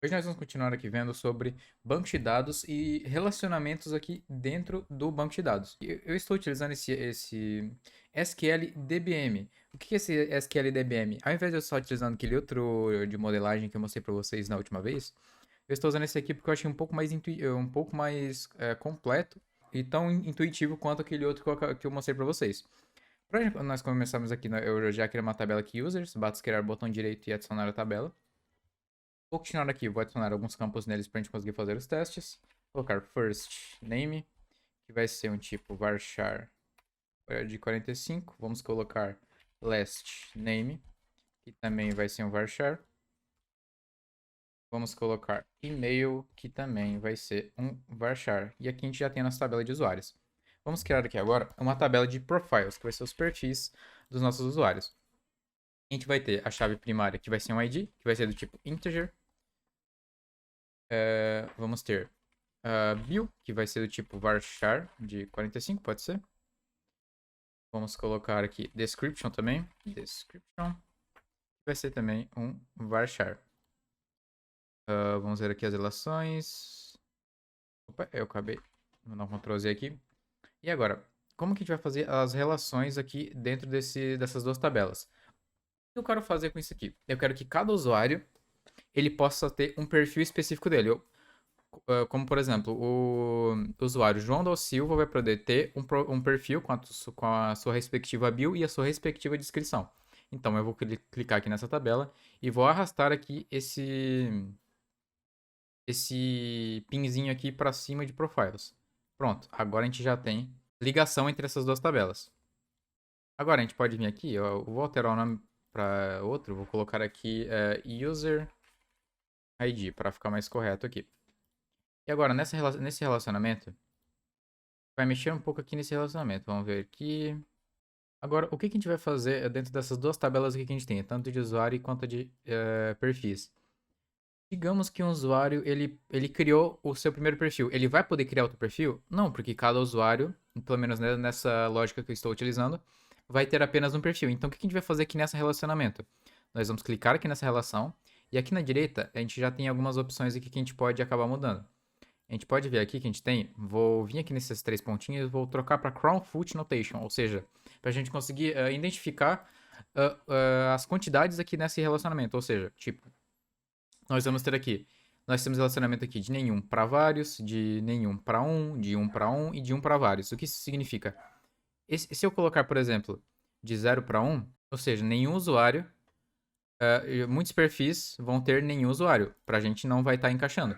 Hoje nós vamos continuar aqui vendo sobre banco de dados e relacionamentos aqui dentro do banco de dados. Eu estou utilizando esse SQL DBM. O que é esse SQL DBM? Ao invés de eu estar utilizando aquele outro de modelagem que eu mostrei para vocês na última vez, eu estou usando esse aqui porque eu achei um pouco mais, completo e tão intuitivo quanto aquele outro que eu mostrei para vocês. Para nós começarmos aqui, eu já criei uma tabela aqui, users, basta criar o botão direito e adicionar a tabela. Vou continuar aqui, vou adicionar alguns campos neles para a gente conseguir fazer os testes. Vou colocar first name, que vai ser um tipo varchar de 45. Vamos colocar last name, que também vai ser um varchar. Vamos colocar email, que também vai ser um varchar. E aqui a gente já tem a nossa tabela de usuários. Vamos criar aqui agora uma tabela de profiles, que vai ser os perfis dos nossos usuários. A gente vai ter a chave primária, que vai ser um ID, que vai ser do tipo integer. Vamos ter Bill, que vai ser do tipo varchar de 45, pode ser. Vamos colocar aqui description também. Description. Vai ser também um varchar. Vamos ver aqui as relações. Opa, eu acabei de mandar um Ctrl Z aqui. E agora, como que a gente vai fazer as relações aqui dentro dessas duas tabelas? O que eu quero fazer com isso aqui? Eu quero que cada usuário ele possa ter um perfil específico dele. Como, por exemplo, o usuário João da Silva vai poder ter um perfil com a sua respectiva bio e a sua respectiva descrição. Então, eu vou clicar aqui nessa tabela e vou arrastar aqui esse pinzinho aqui para cima de profiles. Pronto, agora a gente já tem ligação entre essas duas tabelas. Agora a gente pode vir aqui, eu vou alterar o nome para outro, vou colocar aqui user ID para ficar mais correto aqui. E agora, nesse relacionamento, vai mexer um pouco aqui nesse relacionamento. Vamos ver aqui. Agora, o que a gente vai fazer dentro dessas duas tabelas aqui que a gente tem, tanto de usuário quanto de perfis? Digamos que um usuário, ele criou o seu primeiro perfil. Ele vai poder criar outro perfil? Não, porque cada usuário, pelo menos nessa lógica que eu estou utilizando, vai ter apenas um perfil. Então, o que a gente vai fazer aqui nesse relacionamento? Nós vamos clicar aqui nessa relação, e aqui na direita, a gente já tem algumas opções aqui que a gente pode acabar mudando. A gente pode ver aqui que a gente tem, vou vir aqui nesses três pontinhos e vou trocar para Crown Foot Notation, ou seja, para a gente conseguir identificar as quantidades aqui nesse relacionamento, ou seja, tipo, nós vamos ter aqui, nós temos relacionamento aqui de nenhum para vários, de nenhum para um, de um para um e de um para vários. O que isso significa? Se eu colocar, por exemplo, de 0 para 1, ou seja, nenhum usuário, muitos perfis vão ter nenhum usuário, para a gente não vai estar encaixando.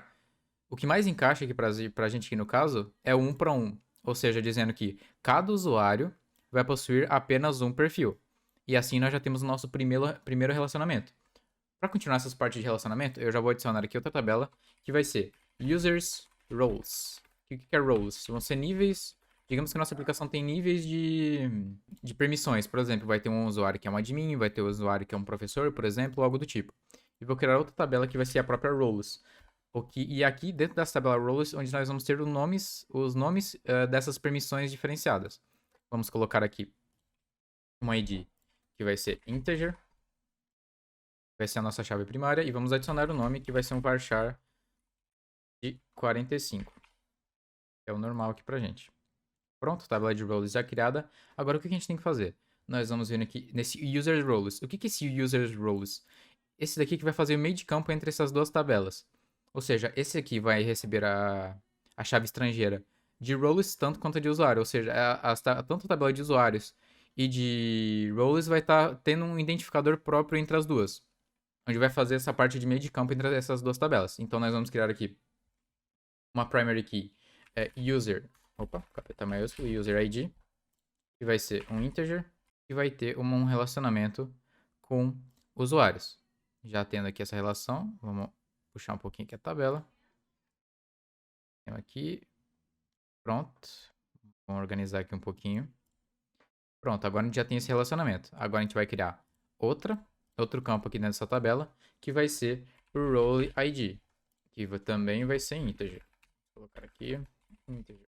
O que mais encaixa aqui pra gente aqui no caso é o 1 para 1. Ou seja, dizendo que cada usuário vai possuir apenas um perfil. E assim nós já temos o nosso primeiro relacionamento. Para continuar essas partes de relacionamento, eu já vou adicionar aqui outra tabela que vai ser Users Roles. O que é roles? Vão ser níveis. Digamos que a nossa aplicação tem níveis de permissões. Por exemplo, vai ter um usuário que é um admin, vai ter um usuário que é um professor, por exemplo, algo do tipo. E vou criar outra tabela que vai ser a própria roles. E aqui dentro dessa tabela roles, onde nós vamos ter os nomes dessas permissões diferenciadas. Vamos colocar aqui uma ID que vai ser integer, vai ser a nossa chave primária, e vamos adicionar o nome que vai ser um varchar de 45. É o normal aqui pra gente. Pronto, tabela de roles já criada. Agora o que a gente tem que fazer? Nós vamos vir aqui nesse users roles. O que é esse users roles? Esse daqui que vai fazer o meio de campo entre essas duas tabelas. Ou seja, esse aqui vai receber a chave estrangeira de roles tanto quanto de usuário. Ou seja, tanto a tabela de usuários e de roles vai estar tendo um identificador próprio entre as duas. Onde vai fazer essa parte de meio de campo entre essas duas tabelas. Então nós vamos criar aqui uma primary key user. Opa, capeta maiúsculo, user ID. Que vai ser um integer. E vai ter um relacionamento com usuários. Já tendo aqui essa relação, vamos puxar um pouquinho aqui a tabela. Temos aqui. Pronto. Vamos organizar aqui um pouquinho. Pronto, agora a gente já tem esse relacionamento. Agora a gente vai criar outro campo aqui nessa tabela, que vai ser o role ID, que também vai ser integer. Vou colocar aqui, integer.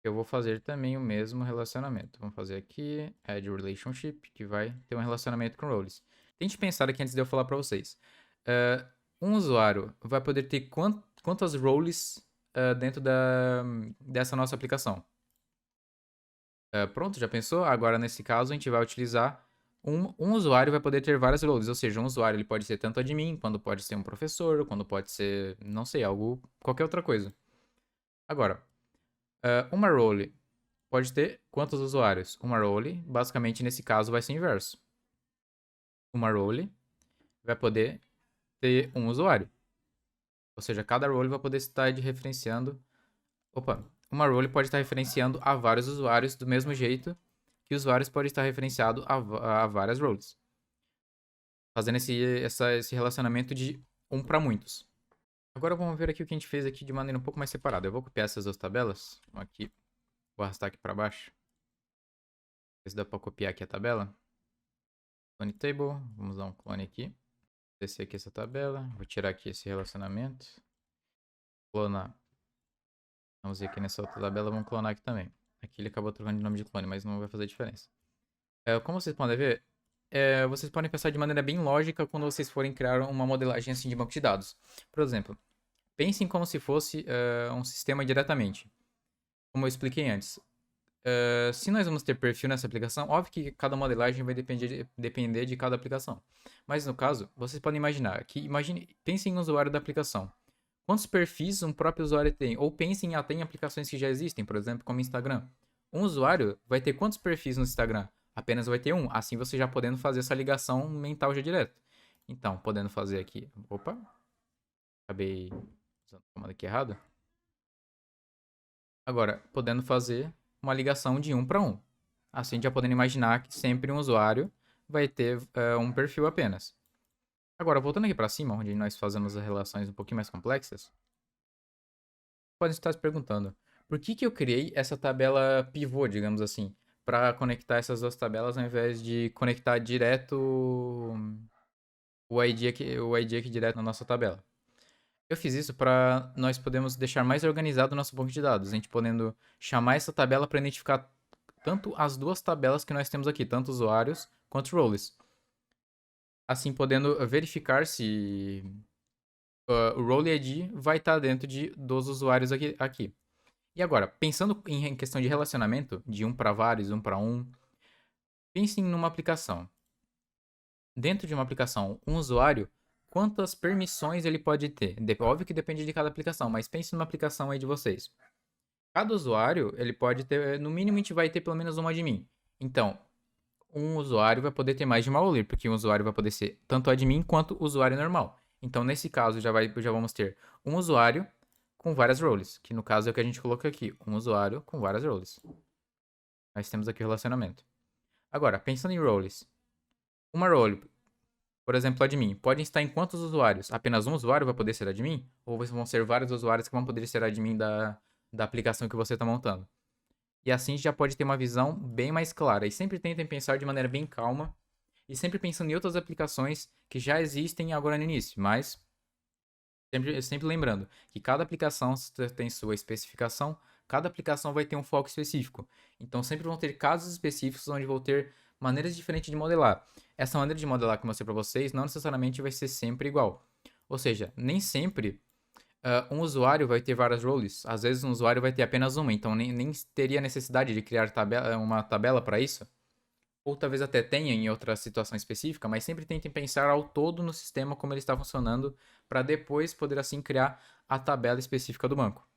Eu vou fazer também o mesmo relacionamento. Vamos fazer aqui, add relationship, que vai ter um relacionamento com roles. Tente pensar aqui antes de eu falar para vocês. um usuário vai poder ter quantas roles dentro dessa nossa aplicação. Pronto, já pensou? Agora, nesse caso, a gente vai utilizar um usuário vai poder ter várias roles, ou seja, um usuário ele pode ser tanto admin, quando pode ser um professor, quando pode ser, não sei, qualquer outra coisa. Agora, uma role pode ter quantos usuários? Uma role, basicamente, nesse caso, vai ser inverso. Uma role vai poder ter um usuário. Ou seja, cada role vai poder estar referenciando. Opa, uma role pode estar referenciando a vários usuários do mesmo jeito que usuários podem estar referenciado a várias roles. Fazendo esse relacionamento de um para muitos. Agora vamos ver aqui o que a gente fez aqui de maneira um pouco mais separada. Eu vou copiar essas duas tabelas. Aqui, vou arrastar aqui para baixo. Ver se dá para copiar aqui a tabela. Clone table. Vamos dar um clone aqui. Descer aqui essa tabela. Vou tirar aqui esse relacionamento. Clonar. Vamos ver aqui nessa outra tabela. Vamos clonar aqui também. Aqui ele acabou trocando de nome de clone, mas não vai fazer diferença. Como vocês podem ver, vocês podem pensar de maneira bem lógica quando vocês forem criar uma modelagem assim de banco de dados. Por exemplo, pensem como se fosse um sistema diretamente. Como eu expliquei antes. Se nós vamos ter perfil nessa aplicação, óbvio que cada modelagem vai depender de cada aplicação. Mas no caso, vocês podem imaginar que pensem no usuário da aplicação. Quantos perfis um próprio usuário tem? Ou pensem até em aplicações que já existem, por exemplo, como Instagram. Um usuário vai ter quantos perfis no Instagram? Apenas vai ter um. Assim você já podendo fazer essa ligação mental já direto. Então, podendo fazer aqui. Opa! Acabei usando o comando aqui errado. Agora, podendo fazer uma ligação de um para um. Assim, já podendo imaginar que sempre um usuário vai ter um perfil apenas. Agora, voltando aqui para cima, onde nós fazemos as relações um pouquinho mais complexas, podem estar se perguntando, por que eu criei essa tabela pivô, digamos assim, para conectar essas duas tabelas ao invés de conectar direto o ID aqui direto na nossa tabela? Eu fiz isso para nós podermos deixar mais organizado o nosso banco de dados, a gente podendo chamar essa tabela para identificar tanto as duas tabelas que nós temos aqui, tanto usuários quanto roles. Assim, podendo verificar se o role ID vai estar dentro dos usuários aqui. E agora, pensando em questão de relacionamento, de um para vários, um para um, pensem numa aplicação. Dentro de uma aplicação, um usuário, quantas permissões ele pode ter? Óbvio que depende de cada aplicação, mas pense numa aplicação aí de vocês. Cada usuário, ele pode ter, no mínimo a gente vai ter pelo menos um admin. Então, um usuário vai poder ter mais de uma role, porque um usuário vai poder ser tanto admin quanto usuário normal. Então, nesse caso, já vamos ter um usuário com várias roles, que no caso é o que a gente colocou aqui, um usuário com várias roles. Nós temos aqui o relacionamento. Agora, pensando em roles, uma role, por exemplo, admin, pode estar em quantos usuários? Apenas um usuário vai poder ser admin? Ou vão ser vários usuários que vão poder ser admin da aplicação que você está montando? E assim já pode ter uma visão bem mais clara. E sempre tentem pensar de maneira bem calma e sempre pensando em outras aplicações que já existem agora no início, mas sempre lembrando que cada aplicação tem sua especificação, cada aplicação vai ter um foco específico. Então sempre vão ter casos específicos onde vão ter maneiras diferentes de modelar. Essa maneira de modelar que eu mostrei para vocês não necessariamente vai ser sempre igual. Ou seja, nem sempre um usuário vai ter várias roles. Às vezes um usuário vai ter apenas uma, então nem teria necessidade de criar uma tabela para isso. Ou talvez até tenha em outra situação específica, mas sempre tentem pensar ao todo no sistema como ele está funcionando, para depois poder assim criar a tabela específica do banco.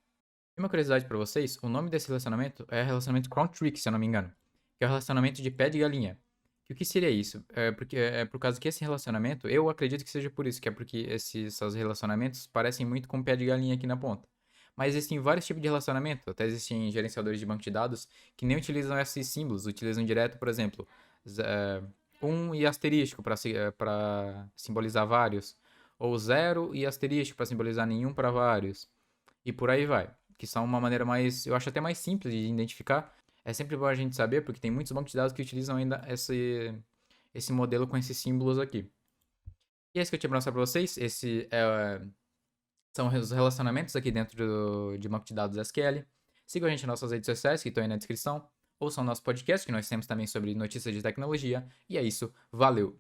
E uma curiosidade para vocês, o nome desse relacionamento é relacionamento Crown Trick, se eu não me engano, que é o relacionamento de pé de galinha. E o que seria isso? Porque é por causa que esse relacionamento, eu acredito que seja por isso, que é porque esses relacionamentos parecem muito com pé de galinha aqui na ponta. Mas existem vários tipos de relacionamento, até existem gerenciadores de banco de dados que nem utilizam esses símbolos, utilizam direto, por exemplo, e asterisco para simbolizar vários, ou zero e asterisco para simbolizar nenhum para vários, e por aí vai. Que são uma maneira mais, eu acho até mais simples de identificar. É sempre bom a gente saber, porque tem muitos bancos de dados que utilizam ainda esse modelo com esses símbolos aqui. E é isso que eu tinha para mostrar para vocês. São os relacionamentos aqui dentro de banco de dados SQL. Sigam a gente nas nossas redes sociais, que estão aí na descrição. Ouçam nosso podcast, que nós temos também sobre notícias de tecnologia. E é isso. Valeu!